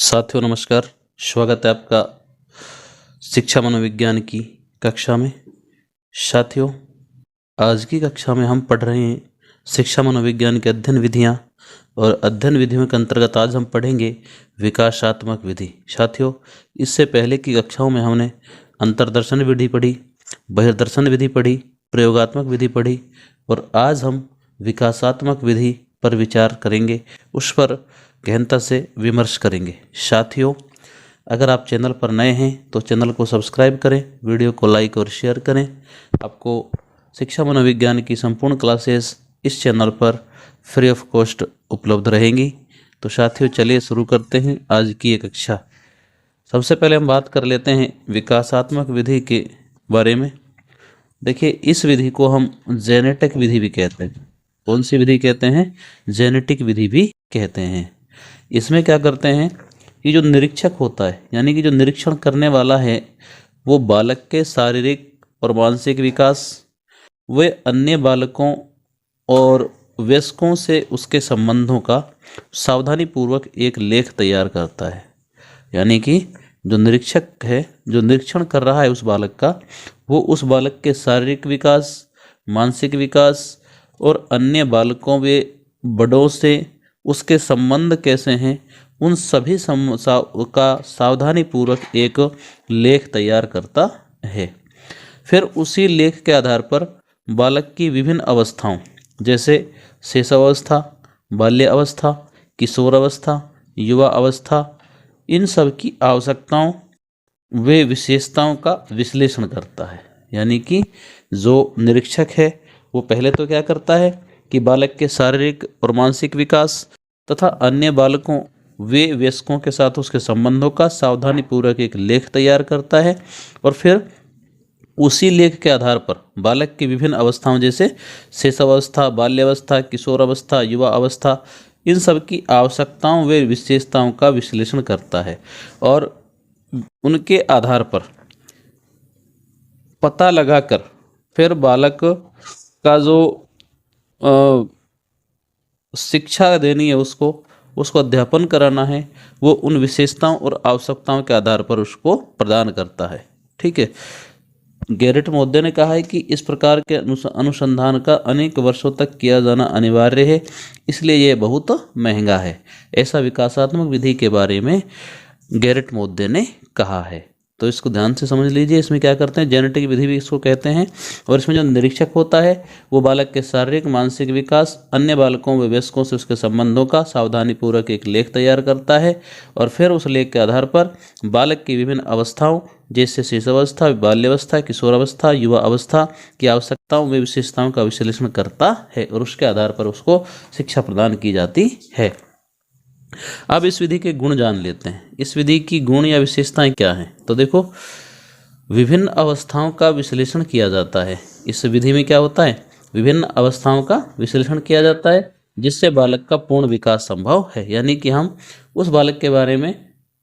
साथियों नमस्कार। स्वागत है आपका शिक्षा मनोविज्ञान की कक्षा में। साथियों, आज की कक्षा में हम पढ़ रहे हैं शिक्षा मनोविज्ञान की अध्ययन विधियां, और अध्ययन विधियों के अंतर्गत आज हम पढ़ेंगे विकासात्मक विधि। साथियों, इससे पहले की कक्षाओं में हमने अंतर्दर्शन विधि पढ़ी, बहिर्दर्शन विधि पढ़ी, प्रयोगात्मक विधि पढ़ी, और आज हम विकासात्मक विधि पर विचार करेंगे, उस पर गहनता से विमर्श करेंगे। साथियों, अगर आप चैनल पर नए हैं तो चैनल को सब्सक्राइब करें, वीडियो को लाइक और शेयर करें। आपको शिक्षा मनोविज्ञान की संपूर्ण क्लासेस इस चैनल पर फ्री ऑफ कॉस्ट उपलब्ध रहेंगी। तो साथियों, चलिए शुरू करते हैं आज की ये कक्षा। सबसे पहले हम बात कर लेते हैं विकासात्मक विधि के बारे में। देखिए, इस विधि को हम जेनेटिक विधि भी कहते हैं। कौन सी विधि कहते हैं? जेनेटिक विधि भी कहते हैं। इसमें क्या करते हैं कि जो निरीक्षक होता है, यानी कि जो निरीक्षण करने वाला है, वो बालक के शारीरिक और मानसिक विकास, वे अन्य बालकों और वयस्कों से उसके संबंधों का सावधानीपूर्वक एक लेख तैयार करता है। यानी कि जो निरीक्षक है, जो निरीक्षण कर रहा है उस बालक का, वो उस बालक के शारीरिक विकास, मानसिक विकास और अन्य बालकों व बड़ों से उसके संबंध कैसे हैं, उन सभी का सावधानीपूर्वक एक लेख तैयार करता है। फिर उसी लेख के आधार पर बालक की विभिन्न अवस्थाओं, जैसे शिशुअवस्था, बाल्य अवस्था, किशोर अवस्था, युवा अवस्था, इन सब की आवश्यकताओं वे विशेषताओं का विश्लेषण करता है। यानी कि जो निरीक्षक है वो पहले तो क्या करता है कि बालक के शारीरिक और मानसिक विकास तथा अन्य बालकों वे वयस्कों के साथ उसके संबंधों का सावधानीपूर्वक एक लेख तैयार करता है, और फिर उसी लेख के आधार पर बालक की विभिन्न अवस्थाओं, जैसे शिशुअवस्था, बाल्यावस्था, किशोर अवस्था, युवा अवस्था, इन सब की आवश्यकताओं व विशेषताओं का विश्लेषण करता है, और उनके आधार पर पता लगाकर फिर बालक का जो शिक्षा देनी है, उसको अध्यापन कराना है, वो उन विशेषताओं और आवश्यकताओं के आधार पर उसको प्रदान करता है। ठीक है। गैरेट महोदय ने कहा है कि इस प्रकार के अनुसंधान का अनेक वर्षों तक किया जाना अनिवार्य है, इसलिए यह बहुत महंगा है। ऐसा विकासात्मक विधि के बारे में गैरेट महोदय ने कहा है। तो इसको ध्यान से समझ लीजिए। इसमें क्या करते हैं, जेनेटिक विधि भी इसको कहते हैं। और इसमें जो निरीक्षक होता है वो बालक के शारीरिक, मानसिक विकास, अन्य बालकों व वयस्कों से उसके संबंधों का सावधानीपूर्वक एक लेख तैयार करता है, और फिर उस लेख के आधार पर बालक की विभिन्न अवस्थाओं, जैसे शिशुअवस्था, बाल्यावस्था, किशोरावस्था, युवा अवस्था की आवश्यकताओं व विशेषताओं का विश्लेषण करता है, और उसके आधार पर उसको शिक्षा प्रदान की जाती है। अब इस विधि के गुण जान लेते हैं। इस विधि की गुण या विशेषताएं क्या हैं? तो देखो, विभिन्न अवस्थाओं का विश्लेषण किया जाता है। इस विधि में क्या होता है, विभिन्न अवस्थाओं का विश्लेषण किया जाता है, जिससे बालक का पूर्ण विकास संभव है। यानी कि हम उस बालक के बारे में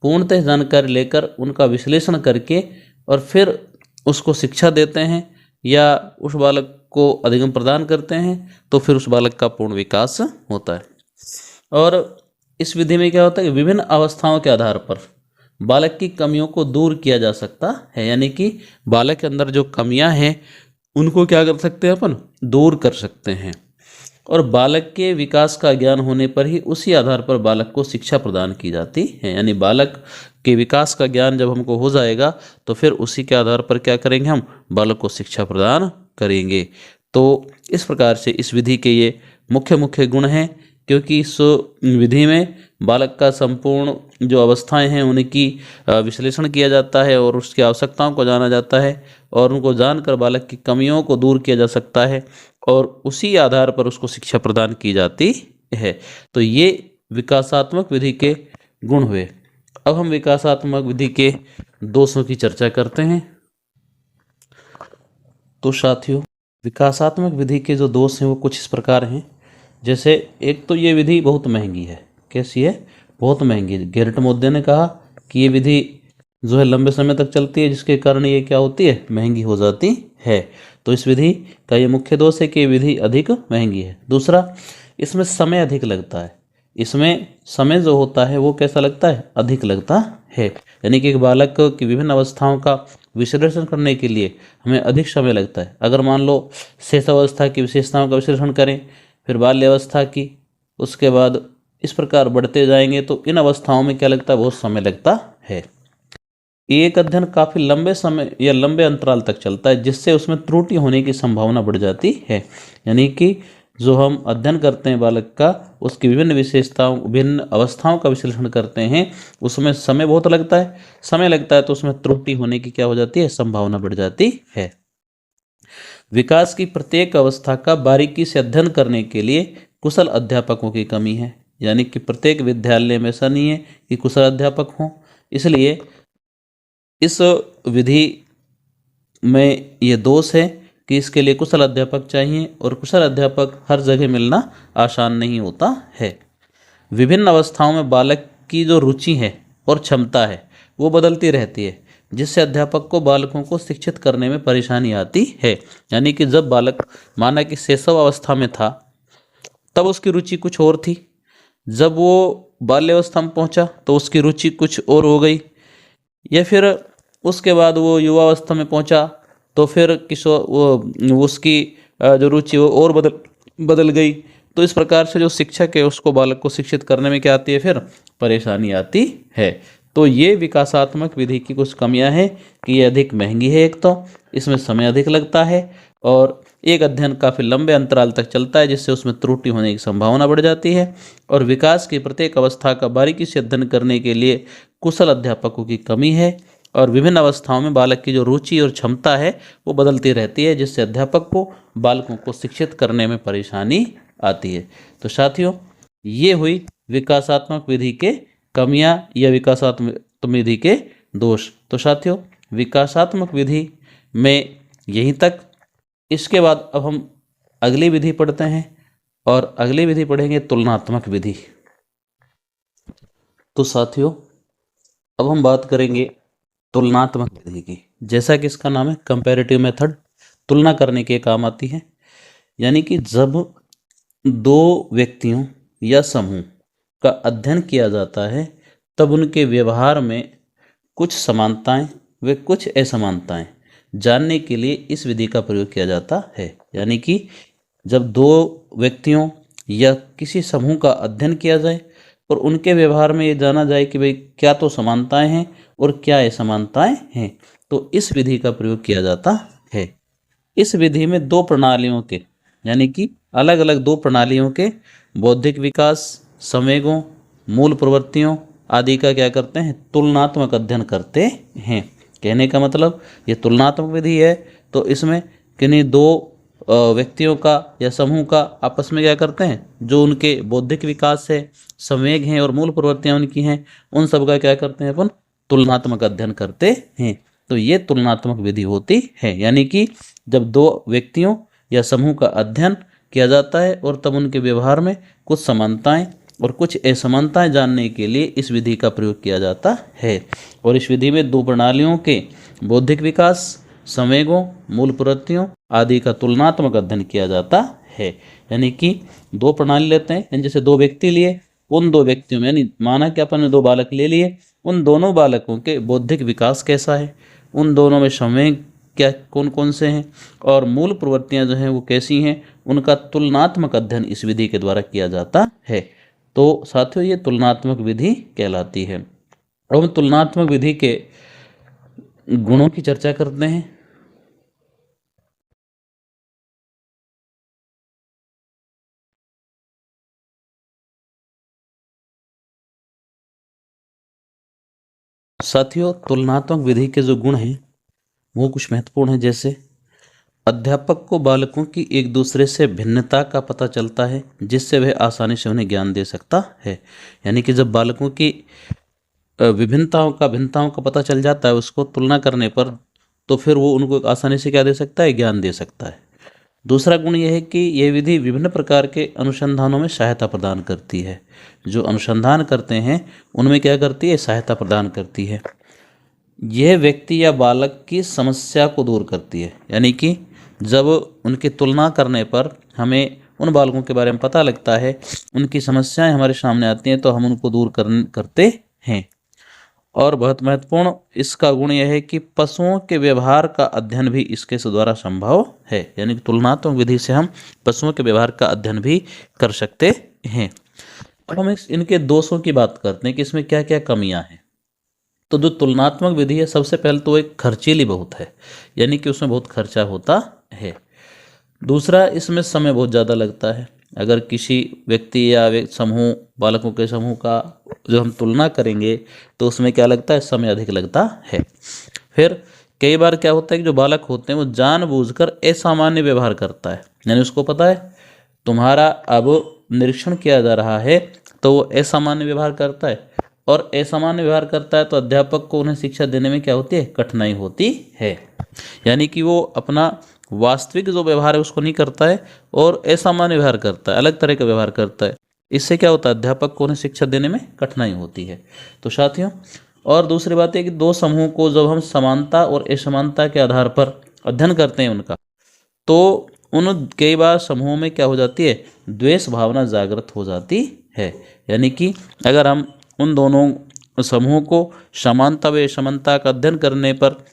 पूर्णतः जानकारी लेकर उनका विश्लेषण करके और फिर उसको शिक्षा देते हैं या उस बालक को अधिगम प्रदान करते हैं, तो फिर उस बालक का पूर्ण विकास होता है। और इस विधि में क्या होता है कि विभिन्न अवस्थाओं के आधार पर बालक की कमियों को दूर किया जा सकता है। यानी कि बालक के अंदर जो कमियां हैं उनको क्या कर सकते हैं, अपन दूर कर सकते हैं। और बालक के विकास का ज्ञान होने पर ही उसी आधार पर बालक को शिक्षा प्रदान की जाती है। यानी बालक के विकास का ज्ञान जब हमको हो जाएगा तो फिर उसी के आधार पर क्या करेंगे, हम बालक को शिक्षा प्रदान करेंगे। तो इस प्रकार से इस विधि के ये मुख्य गुण हैं, क्योंकि इस विधि में बालक का संपूर्ण जो अवस्थाएं हैं उनकी विश्लेषण किया जाता है, और उसकी आवश्यकताओं को जाना जाता है, और उनको जानकर बालक की कमियों को दूर किया जा सकता है, और उसी आधार पर उसको शिक्षा प्रदान की जाती है। तो ये विकासात्मक विधि के गुण हुए। अब हम विकासात्मक विधि के दोषों की चर्चा करते हैं। तो साथियों, विकासात्मक विधि के जो दोष हैं वो कुछ इस प्रकार हैं। जैसे एक तो ये विधि बहुत महंगी है। कैसी है? बहुत महंगी है। गैरेट महोदय ने कहा कि ये विधि जो है लंबे समय तक चलती है, जिसके कारण ये क्या होती है, महंगी हो जाती है। तो इस विधि का ये मुख्य दोष है कि ये विधि अधिक महंगी है। दूसरा, इसमें समय अधिक लगता है। इसमें समय जो होता है वो कैसा लगता है, अधिक लगता है। यानी कि एक बालक की विभिन्न अवस्थाओं का विश्लेषण करने के लिए हमें अधिक समय लगता है। अगर मान लो शेषावस्था की विशेषताओं का विश्लेषण करें, फिर बाल्यावस्था की, उसके बाद इस प्रकार बढ़ते जाएंगे, तो इन अवस्थाओं में क्या लगता है, बहुत समय लगता है। एक अध्ययन काफ़ी लंबे समय या लंबे अंतराल तक चलता है, जिससे उसमें त्रुटि होने की संभावना बढ़ जाती है। यानी कि जो हम अध्ययन करते हैं बालक का, उसकी विभिन्न विशेषताओं, विभिन्न अवस्थाओं का विश्लेषण करते हैं, उसमें समय बहुत लगता है। समय लगता है तो उसमें त्रुटि होने की क्या हो जाती है, संभावना बढ़ जाती है। विकास की प्रत्येक अवस्था का बारीकी से अध्ययन करने के लिए कुशल अध्यापकों की कमी है। यानी कि प्रत्येक विद्यालय में ऐसा नहीं है कि कुशल अध्यापक हों, इसलिए इस विधि में ये दोष है कि इसके लिए कुशल अध्यापक चाहिए, और कुशल अध्यापक हर जगह मिलना आसान नहीं होता है। विभिन्न अवस्थाओं में बालक की जो रुचि है और क्षमता है वो बदलती रहती है, जिससे अध्यापक को बालकों को शिक्षित करने में परेशानी आती है। यानी कि जब बालक माना कि शैशव अवस्था में था तब उसकी रुचि कुछ और थी, जब वो बाल्यावस्था में पहुंचा तो उसकी रुचि कुछ और हो गई, या फिर उसके बाद वो युवावस्था में पहुंचा तो फिर किशोर वो उसकी जो रुचि वो और बदल गई। तो इस प्रकार से जो शिक्षक है उसको बालक को शिक्षित करने में क्या आती है, फिर परेशानी आती है। तो ये विकासात्मक विधि की कुछ कमियां हैं कि ये अधिक महंगी है, एक तो इसमें समय अधिक लगता है, और एक अध्ययन काफ़ी लंबे अंतराल तक चलता है, जिससे उसमें त्रुटि होने की संभावना बढ़ जाती है, और विकास की प्रत्येक अवस्था का बारीकी से अध्ययन करने के लिए कुशल अध्यापकों की कमी है, और विभिन्न अवस्थाओं में बालक की जो रुचि और क्षमता है वो बदलती रहती है, जिससे अध्यापक को बालकों को शिक्षित करने में परेशानी आती है। तो साथियों, ये हुई विकासात्मक विधि के कमियां या विकासात्मक विधि के दोष। तो साथियों, विकासात्मक विधि में यहीं तक। इसके बाद अब हम अगली विधि पढ़ते हैं, और अगली विधि पढ़ेंगे तुलनात्मक विधि। तो साथियों, अब हम बात करेंगे तुलनात्मक विधि की। जैसा कि इसका नाम है कंपैरेटिव मेथड, तुलना करने के काम आती है। यानी कि जब दो व्यक्तियों या समूह का अध्ययन किया जाता है तब उनके व्यवहार में कुछ समानताएं व कुछ असमानताएं जानने के लिए इस विधि का प्रयोग किया जाता है। यानी कि जब दो व्यक्तियों या किसी समूह का अध्ययन किया जाए और उनके व्यवहार में ये जाना जाए कि भाई क्या तो समानताएं हैं और क्या असमानताएं हैं, तो इस विधि का प्रयोग किया जाता है। इस विधि में दो प्रणालियों के, यानी कि अलग अलग दो प्रणालियों के बौद्धिक विकास, संवेगों, मूल प्रवृत्तियों आदि का क्या करते हैं, तुलनात्मक अध्ययन करते हैं। कहने का मतलब ये तुलनात्मक विधि है, तो इसमें किन्हीं दो व्यक्तियों का या समूह का आपस में क्या करते हैं, जो उनके बौद्धिक विकास है, संवेग हैं और मूल प्रवृत्तियां उनकी हैं, उन सब का क्या करते हैं, अपन तुलनात्मक अध्ययन करते हैं। तो ये तुलनात्मक विधि होती है। यानी कि जब दो व्यक्तियों या समूह का अध्ययन किया जाता है और तब उनके व्यवहार में कुछ समानताएं और कुछ असमानताएं जानने के लिए इस विधि का प्रयोग किया जाता है। और इस विधि में दो प्रणालियों के बौद्धिक विकास, संवेगों, मूल प्रवृत्तियों आदि का तुलनात्मक अध्ययन किया जाता है। यानी कि दो प्रणाली लेते हैं, जैसे दो व्यक्ति लिए, उन दो व्यक्तियों में यानी माना कि अपन ने दो बालक ले लिए, उन दोनों बालकों के बौद्धिक विकास कैसा है, उन दोनों में संवेग क्या कौन कौन से हैं, और मूल प्रवृत्तियां जो हैं वो कैसी हैं, उनका तुलनात्मक अध्ययन इस विधि के द्वारा किया जाता है। तो साथियों, ये तुलनात्मक विधि कहलाती है। अब हम तुलनात्मक विधि के गुणों की चर्चा करते हैं। साथियों, तुलनात्मक विधि के जो गुण हैं वो कुछ महत्वपूर्ण हैं। जैसे अध्यापक को बालकों की एक दूसरे से भिन्नता का पता चलता है, जिससे वह आसानी से उन्हें ज्ञान दे सकता है। यानी कि जब बालकों की भिन्नताओं का पता चल जाता है उसको तुलना करने पर, तो फिर वो उनको आसानी से क्या दे सकता है, ज्ञान दे सकता है। दूसरा गुण यह है कि यह विधि विभिन्न प्रकार के अनुसंधानों में सहायता प्रदान करती है। जो अनुसंधान करते हैं उनमें क्या करती है, सहायता प्रदान करती है। यह व्यक्ति या बालक की समस्या को दूर करती है। यानी कि जब उनकी तुलना करने पर हमें उन बालकों के बारे में पता लगता है, उनकी समस्याएं हमारे सामने आती हैं तो हम उनको दूर करते हैं। और बहुत महत्वपूर्ण इसका गुण यह है कि पशुओं के व्यवहार का अध्ययन भी इसके द्वारा संभव है, यानी कि तुलनात्मक विधि से हम पशुओं के व्यवहार का अध्ययन भी कर सकते हैं। अब हम इनके दोषों की बात करते हैं कि इसमें क्या क्या कमियां हैं। तो जो तुलनात्मक विधि है, सबसे पहले तो एक खर्चीली बहुत है, यानी कि उसमें बहुत खर्चा होता है। दूसरा, इसमें समय बहुत ज़्यादा लगता है। अगर किसी व्यक्ति या समूह, बालकों के समूह का जो हम तुलना करेंगे तो उसमें क्या लगता है, समय अधिक लगता है। फिर कई बार क्या होता है कि जो बालक होते हैं वो जानबूझकर असामान्य व्यवहार करता है, यानी उसको पता है तुम्हारा अब निरीक्षण किया जा रहा है तो वो असामान्य व्यवहार करता है, और असामान्य व्यवहार करता है तो अध्यापक को उन्हें शिक्षा देने में क्या होती है, कठिनाई होती है। यानी कि वो अपना वास्तविक जो व्यवहार है उसको नहीं करता है और असामान्य व्यवहार करता है, अलग तरह का व्यवहार करता है। इससे क्या होता है, अध्यापक को उन्हें शिक्षा देने में कठिनाई होती है। तो साथियों, और दूसरी बात है कि दो समूह को जब हम समानता और असमानता के आधार पर अध्ययन करते हैं उनका, तो उन कई बार समूहों में क्या हो जाती है, द्वेष भावना जागृत हो जाती है। यानी कि अगर हम उन दोनों समूहों को समानता व असमानता का अध्ययन करने पर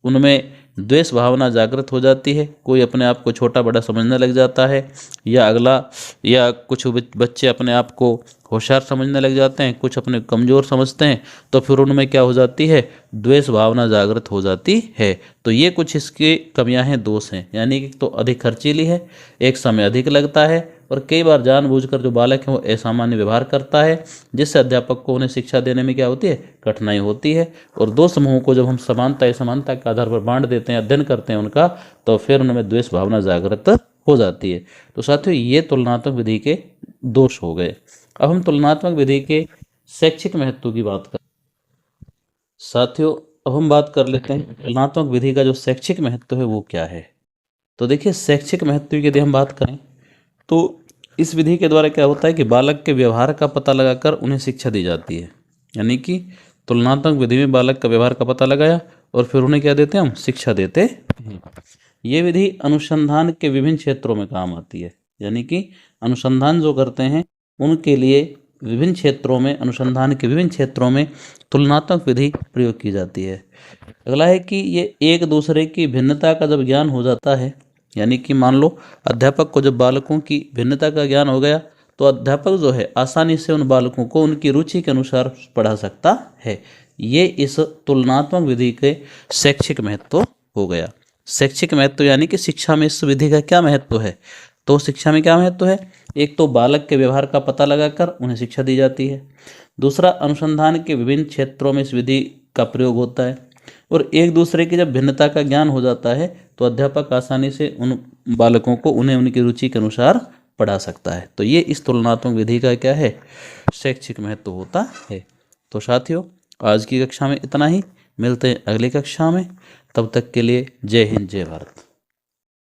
उनमें द्वेष भावना जागृत हो जाती है, कोई अपने आप को छोटा बड़ा समझने लग जाता है, या कुछ बच्चे अपने आप को होशियार समझने लग जाते हैं, कुछ अपने कमज़ोर समझते हैं, तो फिर उनमें क्या हो जाती है, द्वेष भावना जागृत हो जाती है। तो ये कुछ इसकी कमियां हैं, दोष हैं। यानी कि तो अधिक खर्चीली है, एक समय अधिक लगता है, और कई बार जानबूझकर जो बालक है वो असामान्य व्यवहार करता है, जिससे अध्यापक को उन्हें शिक्षा देने में क्या होती है, कठिनाई होती है। और दो समूहों को जब हम समानता असमानता के आधार पर बांट देते हैं, अध्ययन करते हैं उनका, तो फिर उनमें द्वेष भावना जागृत हो जाती है। तो साथियों, ये तुलनात्मक विधि के दोष हो गए। अब हम तुलनात्मक विधि के शैक्षिक महत्व की बात करें। साथियों, अब हम बात कर लेते हैं तुलनात्मक विधि का जो शैक्षिक महत्व है वो क्या है। तो देखिए, शैक्षिक महत्व की यदि हम बात करें तो इस विधि के द्वारा क्या होता है कि बालक के व्यवहार का पता लगाकर उन्हें शिक्षा दी जाती है। यानी कि तुलनात्मक विधि में बालक का व्यवहार का पता लगाया और फिर उन्हें क्या देते हैं, हम शिक्षा देते हैं। ये विधि अनुसंधान के विभिन्न क्षेत्रों में काम आती है। यानी कि अनुसंधान जो करते हैं उनके लिए विभिन्न क्षेत्रों में, अनुसंधान के विभिन्न क्षेत्रों में तुलनात्मक विधि प्रयोग की जाती है। अगला है कि ये एक दूसरे की भिन्नता का जब ज्ञान हो जाता है, यानी कि मान लो अध्यापक को जब बालकों की भिन्नता का ज्ञान हो गया तो अध्यापक जो है आसानी से उन बालकों को उनकी रुचि के अनुसार पढ़ा सकता है। ये इस तुलनात्मक विधि के शैक्षिक महत्व हो गया। शैक्षिक महत्व यानी कि शिक्षा में इस विधि का क्या महत्व है। तो शिक्षा में क्या महत्व है, एक तो बालक के व्यवहार का पता लगाकर उन्हें शिक्षा दी जाती है। दूसरा, अनुसंधान के विभिन्न क्षेत्रों में इस विधि का प्रयोग होता है। और एक दूसरे की जब भिन्नता का ज्ञान हो जाता है तो अध्यापक आसानी से उन बालकों को उन्हें उनकी रुचि के अनुसार पढ़ा सकता है। तो ये इस तुलनात्मक विधि का क्या है, शैक्षिक महत्व होता है। तो साथियों, आज की कक्षा में इतना ही। मिलते हैं अगली कक्षा में। तब तक के लिए जय हिंद, जय भारत।